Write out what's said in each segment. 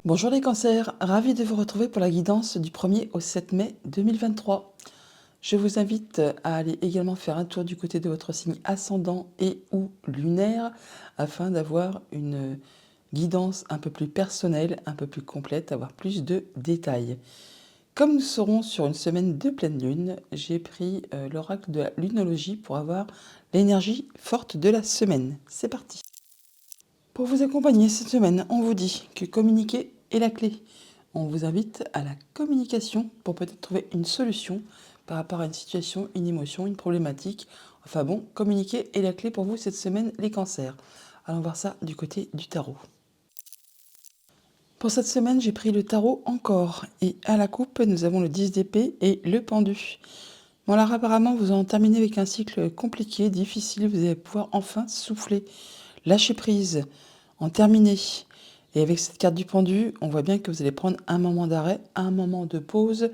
Bonjour les cancers, ravi de vous retrouver pour la guidance du 1er au 7 mai 2023. Je vous invite à aller également faire un tour du côté de votre signe ascendant et ou lunaire afin d'avoir une guidance un peu plus personnelle, un peu plus complète, avoir plus de détails. Comme nous serons sur une semaine de pleine lune, j'ai pris l'oracle de la lunologie pour avoir l'énergie forte de la semaine. C'est parti. Pour vous accompagner cette semaine, on vous dit que communiquer est la clé. On vous invite à la communication pour peut-être trouver une solution par rapport à une situation, une émotion, une problématique. Enfin bon, communiquer est la clé pour vous cette semaine, les cancers. Allons voir ça du côté du tarot. Pour cette semaine, j'ai pris le tarot encore. Et à la coupe, nous avons le 10 d'épée et le pendu. Bon alors apparemment, vous en terminez avec un cycle compliqué, difficile. Vous allez pouvoir enfin souffler, lâcher prise, en terminer. Et avec cette carte du pendu, on voit bien que vous allez prendre un moment d'arrêt, un moment de pause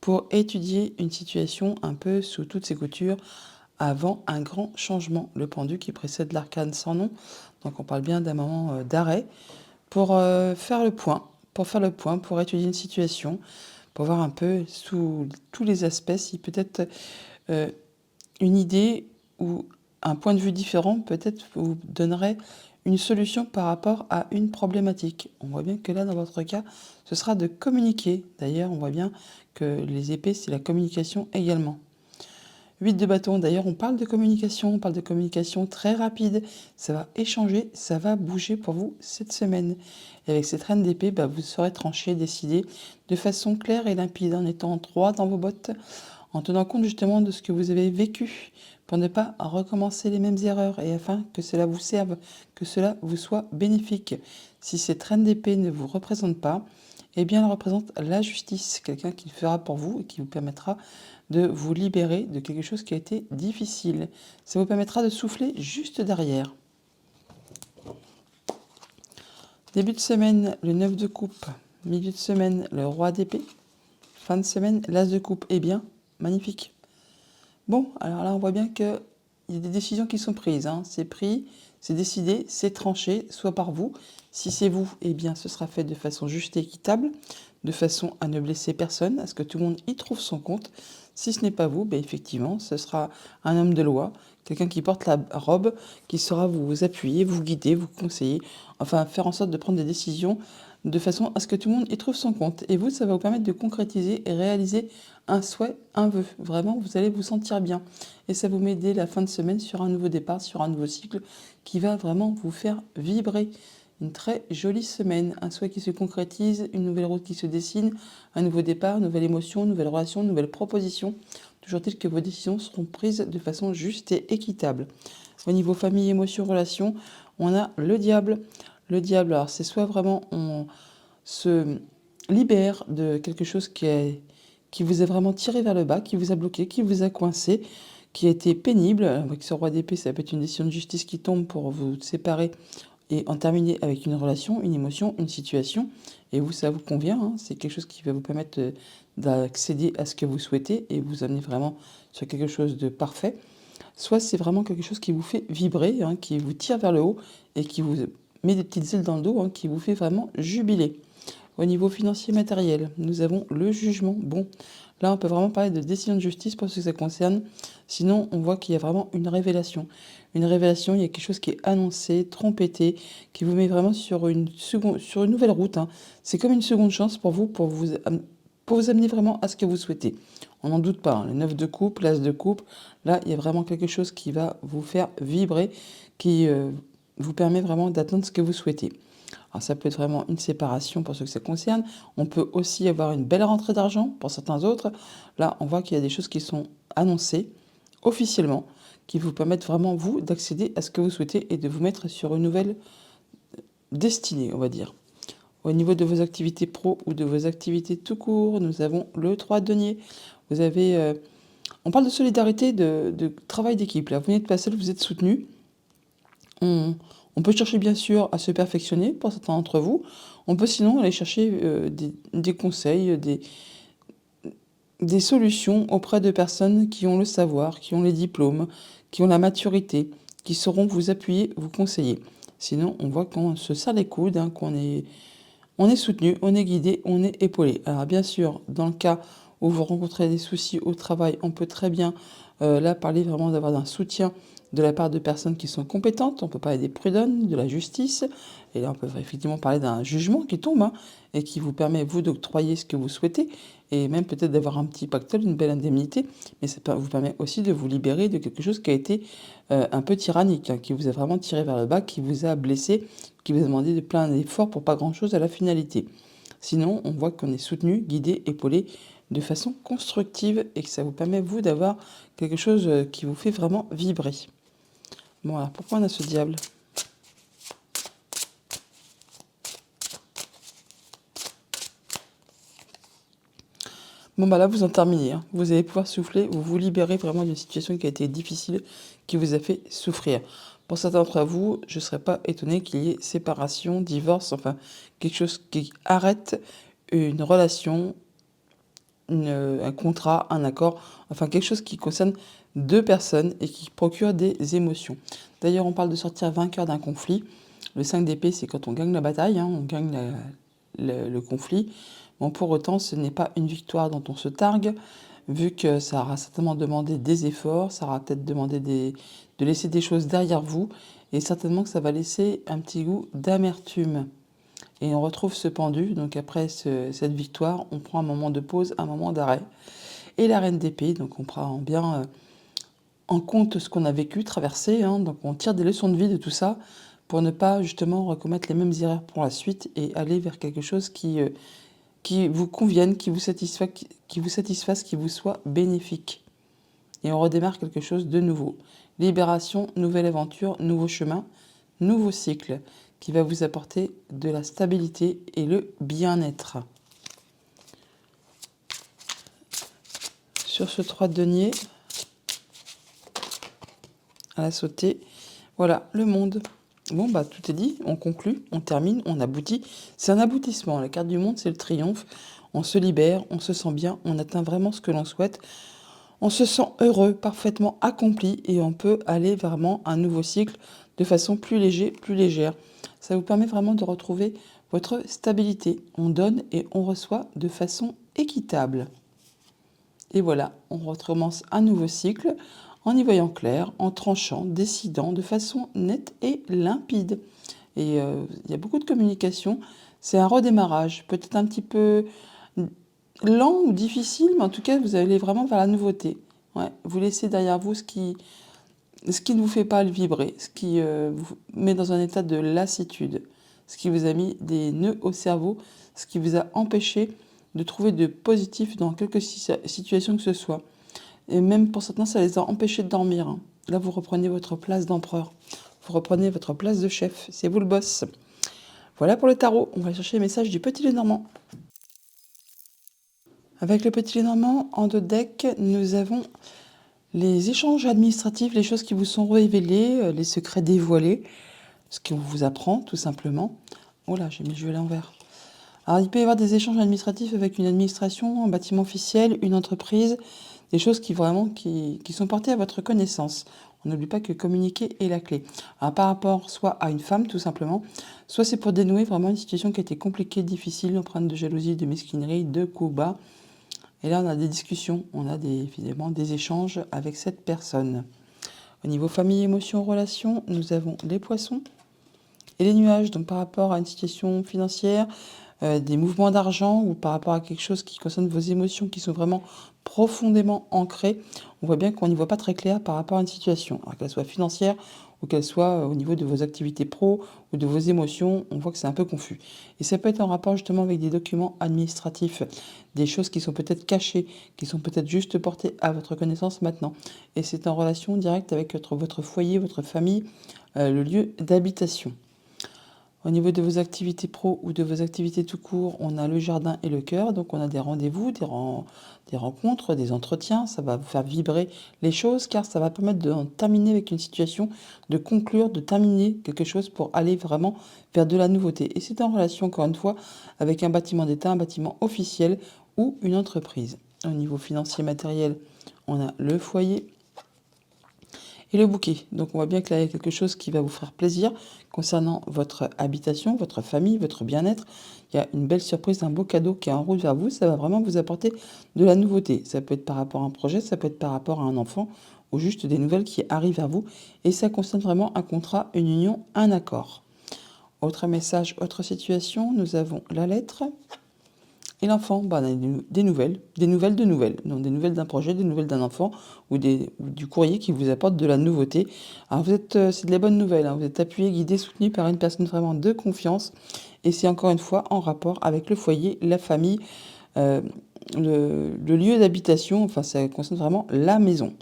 pour étudier une situation un peu sous toutes ses coutures avant un grand changement. Le pendu qui précède l'arcane sans nom. Donc on parle bien d'un moment d'arrêt pour faire le point, pour étudier une situation, pour voir un peu sous tous les aspects si peut-être une idée ou un point de vue différent peut-être vous donnerait une solution par rapport à une problématique. On voit bien que là, dans votre cas, ce sera de communiquer. D'ailleurs, on voit bien que les épées, c'est la communication également. 8 de bâton, d'ailleurs, on parle de communication très rapide. Ça va échanger, ça va bouger pour vous cette semaine. Et avec cette reine d'épée, vous saurez trancher, décider de façon claire et limpide, en étant droit dans vos bottes, en tenant compte justement de ce que vous avez vécu, pour ne pas recommencer les mêmes erreurs et afin que cela vous serve, que cela vous soit bénéfique. Si cette reine d'épée ne vous représente pas, eh bien elle représente la justice, quelqu'un qui le fera pour vous et qui vous permettra de vous libérer de quelque chose qui a été difficile. Ça vous permettra de souffler juste derrière. Début de semaine, le 9 de coupe. Milieu de semaine, le roi d'épée. Fin de semaine, l'as de coupe. Eh bien, magnifique. Bon, alors là, on voit bien qu'il y a des décisions qui sont prises. C'est pris, c'est décidé, c'est tranché, soit par vous. Si c'est vous, eh bien, ce sera fait de façon juste et équitable, de façon à ne blesser personne, à ce que tout le monde y trouve son compte. Si ce n'est pas vous, effectivement, ce sera un homme de loi, quelqu'un qui porte la robe, qui saura vous appuyer, vous guider, vous conseiller, enfin faire en sorte de prendre des décisions de façon à ce que tout le monde y trouve son compte. Et vous, ça va vous permettre de concrétiser et réaliser un souhait, un vœu. Vraiment, vous allez vous sentir bien. Et ça vous met dès la fin de semaine sur un nouveau départ, sur un nouveau cycle qui va vraiment vous faire vibrer. Une très jolie semaine, un souhait qui se concrétise, une nouvelle route qui se dessine, un nouveau départ, une nouvelle émotion, une nouvelle relation, une nouvelle proposition. Toujours est-il que vos décisions seront prises de façon juste et équitable. Au niveau famille, émotion, relation, on a le diable. Le diable, alors c'est soit vraiment on se libère de quelque chose qui vous a vraiment tiré vers le bas, qui vous a bloqué, qui vous a coincé, qui a été pénible. Avec ce roi d'épée, ça peut être une décision de justice qui tombe pour vous séparer et en terminer avec une relation, une émotion, une situation. Et vous, ça vous convient, c'est quelque chose qui va vous permettre d'accéder à ce que vous souhaitez et vous amener vraiment sur quelque chose de parfait. Soit c'est vraiment quelque chose qui vous fait vibrer, qui vous tire vers le haut et qui vous met des petites ailes dans le dos, qui vous fait vraiment jubiler. Au niveau financier matériel, nous avons le jugement. Bon, là, on peut vraiment parler de décision de justice pour ce que ça concerne. Sinon, on voit qu'il y a vraiment une révélation. Une révélation, il y a quelque chose qui est annoncé, trompetté, qui vous met vraiment sur une nouvelle route. C'est comme une seconde chance pour vous, pour vous amener vraiment à ce que vous souhaitez. On n'en doute pas. Le 9 de coupe, l'as de coupe, là, il y a vraiment quelque chose qui va vous faire vibrer, qui vous permet vraiment d'atteindre ce que vous souhaitez. Alors ça peut être vraiment une séparation pour ceux que ça concerne. On peut aussi avoir une belle rentrée d'argent pour certains autres. Là, on voit qu'il y a des choses qui sont annoncées officiellement, qui vous permettent vraiment, vous, d'accéder à ce que vous souhaitez et de vous mettre sur une nouvelle destinée, on va dire. Au niveau de vos activités pro ou de vos activités tout court, nous avons le 3 de denier. Vous avez... on parle de solidarité, de travail d'équipe. Là, vous n'êtes pas seul, vous êtes soutenu. On peut chercher bien sûr à se perfectionner pour certains d'entre vous. On peut sinon aller chercher des conseils, des solutions auprès de personnes qui ont le savoir, qui ont les diplômes, qui ont la maturité, qui sauront vous appuyer, vous conseiller. Sinon, on voit qu'on se serre les coudes, qu'on est on est soutenu, on est guidé, on est épaulé. Alors bien sûr, dans le cas où vous rencontrez des soucis au travail, on peut très bien là parler vraiment d'avoir un soutien de la part de personnes qui sont compétentes. On peut parler des prud'hommes, de la justice, et là on peut effectivement parler d'un jugement qui tombe et qui vous permet, vous, d'octroyer ce que vous souhaitez, et même peut-être d'avoir un petit pactole, une belle indemnité, mais ça vous permet aussi de vous libérer de quelque chose qui a été un peu tyrannique, qui vous a vraiment tiré vers le bas, qui vous a blessé, qui vous a demandé de plein d'efforts pour pas grand-chose à la finalité. Sinon, on voit qu'on est soutenu, guidé, épaulé de façon constructive et que ça vous permet, vous, d'avoir quelque chose qui vous fait vraiment vibrer. Bon, alors pourquoi on a ce diable ? Bon, bah là, vous en terminez. Vous allez pouvoir souffler, vous libérer vraiment d'une situation qui a été difficile, qui vous a fait souffrir. Pour certains d'entre vous, je ne serais pas étonnée qu'il y ait séparation, divorce, enfin, quelque chose qui arrête une relation, un contrat, un accord, enfin, quelque chose qui concerne deux personnes et qui procure des émotions. D'ailleurs, on parle de sortir vainqueur d'un conflit. Le 5 d'épée, c'est quand on gagne la bataille, on gagne le conflit. Bon, pour autant, ce n'est pas une victoire dont on se targue, vu que ça aura certainement demandé des efforts, ça aura peut-être demandé de laisser des choses derrière vous, et certainement que ça va laisser un petit goût d'amertume. Et on retrouve ce pendu, donc après cette victoire, on prend un moment de pause, un moment d'arrêt. Et la reine d'épée, donc on prend bien en compte ce qu'on a vécu, traversé, donc on tire des leçons de vie de tout ça, pour ne pas justement recommettre les mêmes erreurs pour la suite, et aller vers quelque chose qui vous convienne, qui vous satisfasse, qui vous soit bénéfique. Et on redémarre quelque chose de nouveau. Libération, nouvelle aventure, nouveau chemin, nouveau cycle, qui va vous apporter de la stabilité et le bien-être. Sur ce 3 de denier, à la sautée, voilà, le monde. Bon, bah tout est dit, on conclut, on termine, on aboutit. C'est un aboutissement. La carte du monde, c'est le triomphe. On se libère, on se sent bien, on atteint vraiment ce que l'on souhaite. On se sent heureux, parfaitement accompli, et on peut aller vraiment à un nouveau cycle de façon plus légère. Ça vous permet vraiment de retrouver votre stabilité. On donne et on reçoit de façon équitable. Et voilà, on recommence un nouveau cycle en y voyant clair, en tranchant, décidant de façon nette et limpide. Et il y a beaucoup de communication. C'est un redémarrage, peut-être un petit peu lent ou difficile, mais en tout cas, vous allez vraiment vers la nouveauté. Ouais, vous laissez derrière vous ce qui ne vous fait pas le vibrer, ce qui vous met dans un état de lassitude, ce qui vous a mis des nœuds au cerveau, ce qui vous a empêché de trouver de positif dans quelque situation que ce soit. Et même pour certains, ça les a empêchés de dormir. Là, vous reprenez votre place d'empereur. Vous reprenez votre place de chef. C'est vous le boss. Voilà pour le tarot. On va chercher les messages du Petit Lenormand. Avec le Petit Lenormand, en deux decks, nous avons les échanges administratifs, les choses qui vous sont révélées, les secrets dévoilés, ce qu'on vous apprend, tout simplement. Oh là, j'ai mis le jeu à l'envers. Alors, il peut y avoir des échanges administratifs avec une administration, un bâtiment officiel, une entreprise, des choses qui sont portées à votre connaissance. On n'oublie pas que communiquer est la clé. Alors, par rapport soit à une femme, tout simplement, soit c'est pour dénouer vraiment une situation qui a été compliquée, difficile, empreinte de jalousie, de mesquinerie, de coups bas. Et là, on a des discussions, on a évidemment des échanges avec cette personne. Au niveau famille, émotions, relations, nous avons les poissons et les nuages. Donc par rapport à une situation financière, des mouvements d'argent ou par rapport à quelque chose qui concerne vos émotions qui sont vraiment profondément ancrées, on voit bien qu'on n'y voit pas très clair par rapport à une situation, alors qu'elle soit financière ou qu'elle soit au niveau de vos activités pro ou de vos émotions, on voit que c'est un peu confus. Et ça peut être en rapport justement avec des documents administratifs, des choses qui sont peut-être cachées, qui sont peut-être juste portées à votre connaissance maintenant. Et c'est en relation directe avec votre foyer, votre famille, le lieu d'habitation. Au niveau de vos activités pro ou de vos activités tout court, on a le jardin et le cœur. Donc on a des rendez-vous, des rencontres, des entretiens. Ça va vous faire vibrer les choses car ça va permettre de terminer avec une situation, de conclure, de terminer quelque chose pour aller vraiment vers de la nouveauté. Et c'est en relation, encore une fois, avec un bâtiment d'État, un bâtiment officiel ou une entreprise. Au niveau financier matériel, on a le foyer et le bouquet. Donc on voit bien que là, il y a quelque chose qui va vous faire plaisir concernant votre habitation, votre famille, votre bien-être. Il y a une belle surprise, un beau cadeau qui est en route vers vous. Ça va vraiment vous apporter de la nouveauté. Ça peut être par rapport à un projet, ça peut être par rapport à un enfant ou juste des nouvelles qui arrivent vers vous. Et ça concerne vraiment un contrat, une union, un accord. Autre message, autre situation, nous avons la lettre. Et l'enfant, bah, des nouvelles de nouvelles. Donc des nouvelles d'un projet, des nouvelles d'un enfant ou du courrier qui vous apporte de la nouveauté. Alors vous êtes, c'est de la bonne nouvelle, hein. Vous êtes appuyé, guidé, soutenu par une personne vraiment de confiance. Et c'est encore une fois en rapport avec le foyer, la famille, euh, le lieu d'habitation. Enfin, ça concerne vraiment la maison.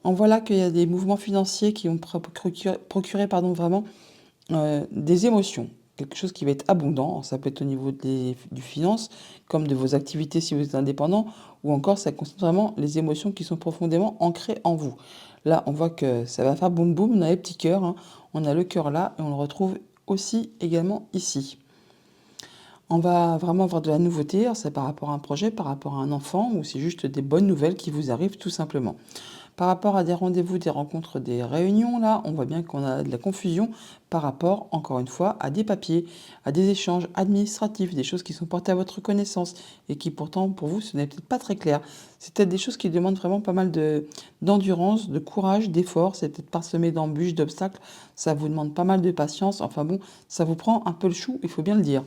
En voilà qu'il y a des mouvements financiers qui ont procuré vraiment des émotions, quelque chose qui va être abondant. Ça peut être au niveau du finance, comme de vos activités si vous êtes indépendant, ou encore ça concerne vraiment les émotions qui sont profondément ancrées en vous. Là, on voit que ça va faire boum boum, on a les petits cœurs, hein. On a le cœur là, et on le retrouve aussi également ici. On va vraiment avoir de la nouveauté, alors c'est par rapport à un projet, par rapport à un enfant, ou c'est juste des bonnes nouvelles qui vous arrivent tout simplement. Par rapport à des rendez-vous, des rencontres, des réunions, là, on voit bien qu'on a de la confusion par rapport, encore une fois, à des papiers, à des échanges administratifs, des choses qui sont portées à votre connaissance et qui pourtant, pour vous, ce n'est peut-être pas très clair. C'est peut-être des choses qui demandent vraiment pas mal d'endurance, de courage, d'effort. C'est peut-être parsemé d'embûches, d'obstacles. Ça vous demande pas mal de patience. Enfin bon, ça vous prend un peu le chou, il faut bien le dire.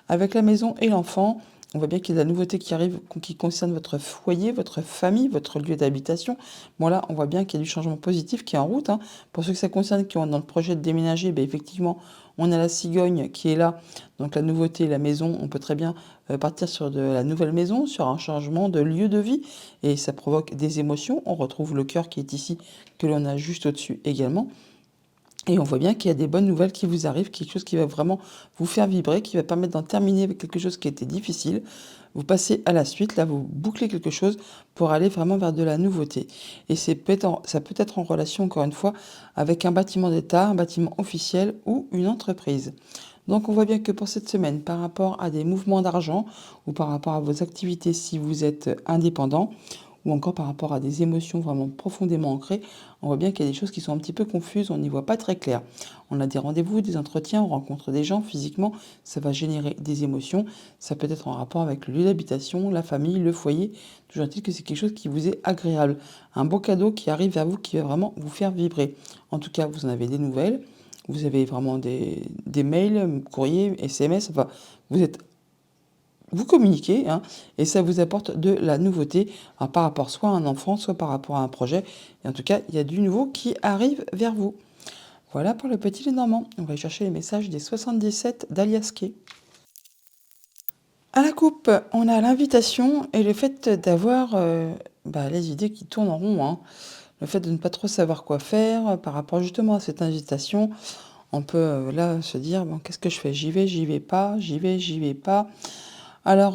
Avec la maison et l'enfant, on voit bien qu'il y a de la nouveauté qui arrive, qui concerne votre foyer, votre famille, votre lieu d'habitation. Bon là, on voit bien qu'il y a du changement positif qui est en route, hein. Pour ceux que ça concerne, qui ont dans le projet de déménager, ben effectivement, on a la cigogne qui est là. Donc la nouveauté, la maison, on peut très bien partir sur de la nouvelle maison, sur un changement de lieu de vie. Et ça provoque des émotions. On retrouve le cœur qui est ici, que l'on a juste au-dessus également. Et on voit bien qu'il y a des bonnes nouvelles qui vous arrivent, quelque chose qui va vraiment vous faire vibrer, qui va permettre d'en terminer avec quelque chose qui était difficile. Vous passez à la suite, là vous bouclez quelque chose pour aller vraiment vers de la nouveauté. Et ça peut être en relation, encore une fois, avec un bâtiment d'État, un bâtiment officiel ou une entreprise. Donc on voit bien que pour cette semaine, par rapport à des mouvements d'argent ou par rapport à vos activités si vous êtes indépendant, ou encore par rapport à des émotions vraiment profondément ancrées, on voit bien qu'il y a des choses qui sont un petit peu confuses, on n'y voit pas très clair. On a des rendez-vous, des entretiens, on rencontre des gens physiquement, ça va générer des émotions, ça peut être en rapport avec le lieu d'habitation, la famille, le foyer, toujours est-il que c'est quelque chose qui vous est agréable. Un beau cadeau qui arrive vers vous, qui va vraiment vous faire vibrer. En tout cas, vous en avez des nouvelles, vous avez vraiment des mails, courriers, SMS, enfin, vous communiquez, hein, et ça vous apporte de la nouveauté, hein, par rapport soit à un enfant, soit par rapport à un projet. Et en tout cas, il y a du nouveau qui arrive vers vous. Voilà pour le petit Lenormand. On va chercher les messages des 77 d'Aliasqué. À la coupe, on a l'invitation et le fait d'avoir les idées qui tournent en rond, hein. Le fait de ne pas trop savoir quoi faire par rapport justement à cette invitation. On peut là se dire, bon, qu'est-ce que je fais? J'y vais pas, j'y vais pas. Alors,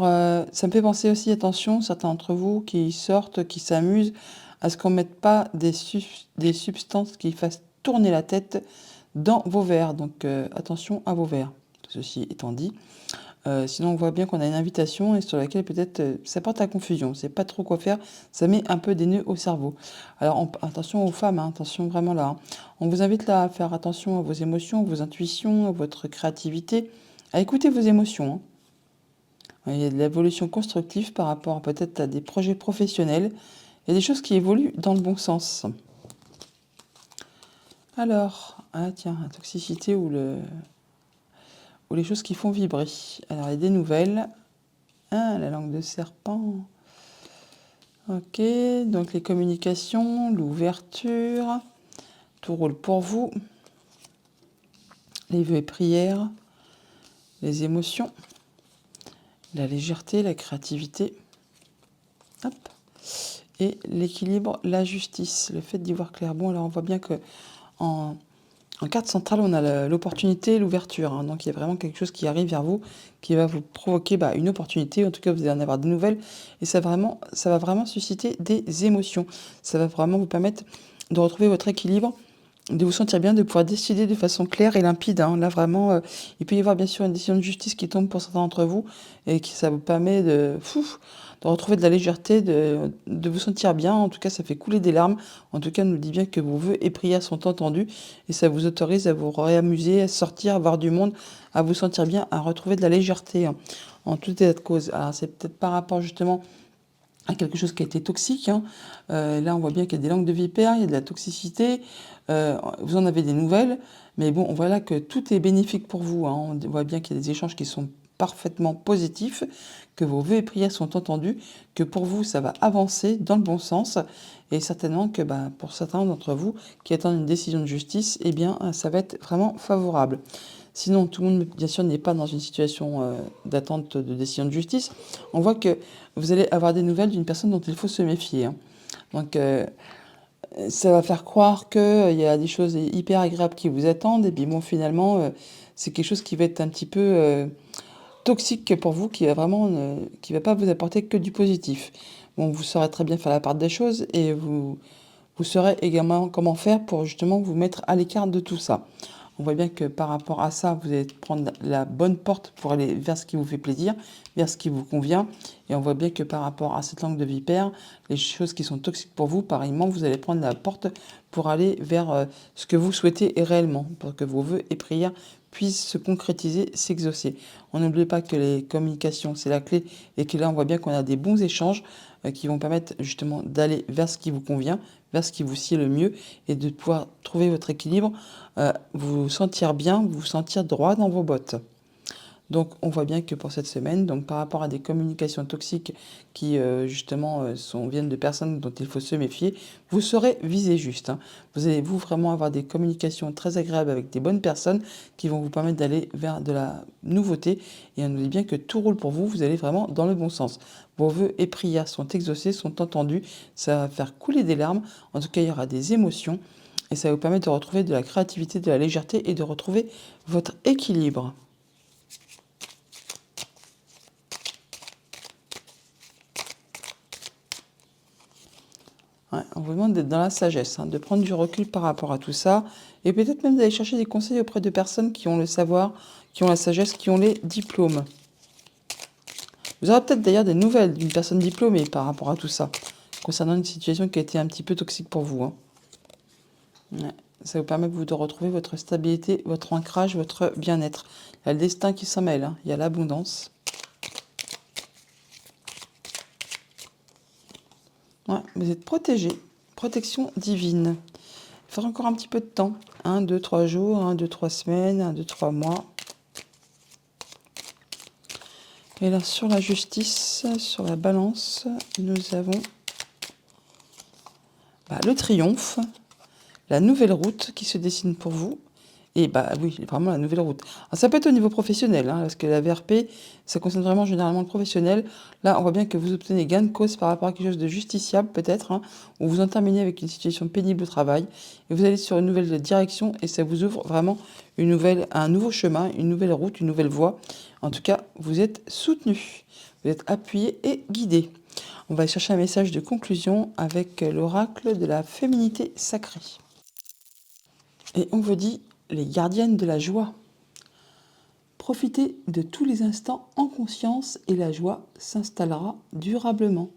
ça me fait penser aussi, attention, certains d'entre vous qui sortent, qui s'amusent, à ce qu'on ne mette pas des substances qui fassent tourner la tête dans vos verres. Donc, attention à vos verres. Ceci étant dit, sinon on voit bien qu'on a une invitation et sur laquelle peut-être ça porte à confusion. On ne sait pas trop quoi faire, ça met un peu des nœuds au cerveau. Alors, attention aux femmes, hein, attention vraiment là, hein. On vous invite là à faire attention à vos émotions, à vos intuitions, à votre créativité, à écouter vos émotions, hein. Il y a de l'évolution constructive par rapport peut-être à des projets professionnels. Il y a des choses qui évoluent dans le bon sens. Alors, tiens, la toxicité ou les choses qui font vibrer. Alors, il y a des nouvelles. La langue de serpent. Ok, donc les communications, l'ouverture. Tout roule pour vous. Les vœux et prières. Les émotions. La légèreté, la créativité. Hop. Et l'équilibre, la justice, le fait d'y voir clair. Bon, alors on voit bien que en carte centrale, on a l'opportunité, l'ouverture, hein. Donc il y a vraiment quelque chose qui arrive vers vous, qui va vous provoquer une opportunité. En tout cas, vous allez en avoir de nouvelles. Et ça va vraiment susciter des émotions. Ça va vraiment vous permettre de retrouver votre équilibre de vous sentir bien, de pouvoir décider de façon claire et limpide, hein. Là, vraiment, il peut y avoir bien sûr une décision de justice qui tombe pour certains d'entre vous et qui ça vous permet de retrouver de la légèreté, de vous sentir bien. En tout cas, ça fait couler des larmes. En tout cas, on nous dit bien que vos vœux et prières sont entendus et ça vous autorise à vous réamuser, à sortir, à voir du monde, à vous sentir bien, à retrouver de la légèreté, hein, en tout état de cause. Alors, c'est peut-être par rapport justement à quelque chose qui a été toxique, hein. Là, on voit bien qu'il y a des langues de vipère, il y a de la toxicité, vous en avez des nouvelles, mais bon, on voit là que tout est bénéfique pour vous, hein. On voit bien qu'il y a des échanges qui sont parfaitement positifs, que vos vœux et prières sont entendus, que pour vous, ça va avancer dans le bon sens, et certainement que pour certains d'entre vous qui attendent une décision de justice, eh bien, ça va être vraiment favorable. Sinon, tout le monde, bien sûr, n'est pas dans une situation d'attente de décision de justice. On voit que vous allez avoir des nouvelles d'une personne dont il faut se méfier, hein. Donc, ça va faire croire qu'il y a des choses hyper agréables qui vous attendent. Et puis bon, finalement, c'est quelque chose qui va être un petit peu toxique pour vous, qui va vraiment, qui va pas vous apporter que du positif. Bon, vous saurez très bien faire la part des choses et vous saurez également comment faire pour justement vous mettre à l'écart de tout ça. On voit bien que par rapport à ça, vous allez prendre la bonne porte pour aller vers ce qui vous fait plaisir, vers ce qui vous convient. Et on voit bien que par rapport à cette langue de vipère, les choses qui sont toxiques pour vous, pareillement, vous allez prendre la porte pour aller vers ce que vous souhaitez et réellement, pour que vos vœux et prières puissent se concrétiser, s'exaucer. On n'oublie pas que les communications, c'est la clé, et que là, on voit bien qu'on a des bons échanges qui vont permettre justement d'aller vers ce qui vous convient, vers ce qui vous sied le mieux, et de pouvoir trouver votre équilibre, vous sentir bien, vous sentir droit dans vos bottes. Donc on voit bien que pour cette semaine, donc par rapport à des communications toxiques qui justement viennent de personnes dont il faut se méfier, vous serez visé juste, hein. Vous allez vraiment avoir des communications très agréables avec des bonnes personnes qui vont vous permettre d'aller vers de la nouveauté. Et on nous dit bien que tout roule pour vous, vous allez vraiment dans le bon sens. Vos vœux et prières sont exaucés, sont entendus, ça va faire couler des larmes, en tout cas il y aura des émotions. Et ça va vous permettre de retrouver de la créativité, de la légèreté et de retrouver votre équilibre. Ouais, on vous demande d'être dans la sagesse, hein, de prendre du recul par rapport à tout ça, et peut-être même d'aller chercher des conseils auprès de personnes qui ont le savoir, qui ont la sagesse, qui ont les diplômes. Vous aurez peut-être d'ailleurs des nouvelles d'une personne diplômée par rapport à tout ça, concernant une situation qui a été un petit peu toxique pour vous, hein. Ouais, ça vous permet de retrouver votre stabilité, votre ancrage, votre bien-être. Il y a le destin qui s'en mêle, hein, il y a l'abondance. Ouais, vous êtes protégé, protection divine. Il faudra encore un petit peu de temps, 1, 2, 3 jours, 1, 2, 3 semaines, 1, 2, 3 mois. Et là, sur la justice, sur la balance, nous avons le triomphe, la nouvelle route qui se dessine pour vous. Et oui, vraiment la nouvelle route. Alors, ça peut être au niveau professionnel, hein, parce que la VRP, ça concerne vraiment généralement le professionnel. Là, on voit bien que vous obtenez gain de cause par rapport à quelque chose de justiciable, peut-être, hein, ou vous en terminez avec une situation pénible au travail, et vous allez sur une nouvelle direction, et ça vous ouvre vraiment un nouveau chemin, une nouvelle route, une nouvelle voie. En tout cas, vous êtes soutenu, vous êtes appuyé et guidé. On va chercher un message de conclusion avec l'oracle de la féminité sacrée. Et on vous dit, les gardiennes de la joie. Profitez de tous les instants en conscience et la joie s'installera durablement.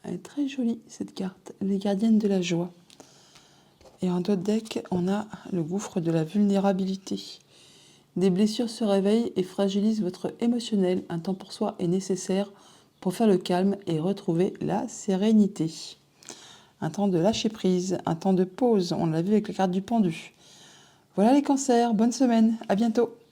Elle est très jolie cette carte, les gardiennes de la joie. Et en d'autres deck, on a le gouffre de la vulnérabilité. Des blessures se réveillent et fragilisent votre émotionnel. Un temps pour soi est nécessaire pour faire le calme et retrouver la sérénité. Un temps de lâcher prise, un temps de pause. On l'a vu avec la carte du pendu. Voilà les cancers, bonne semaine, à bientôt.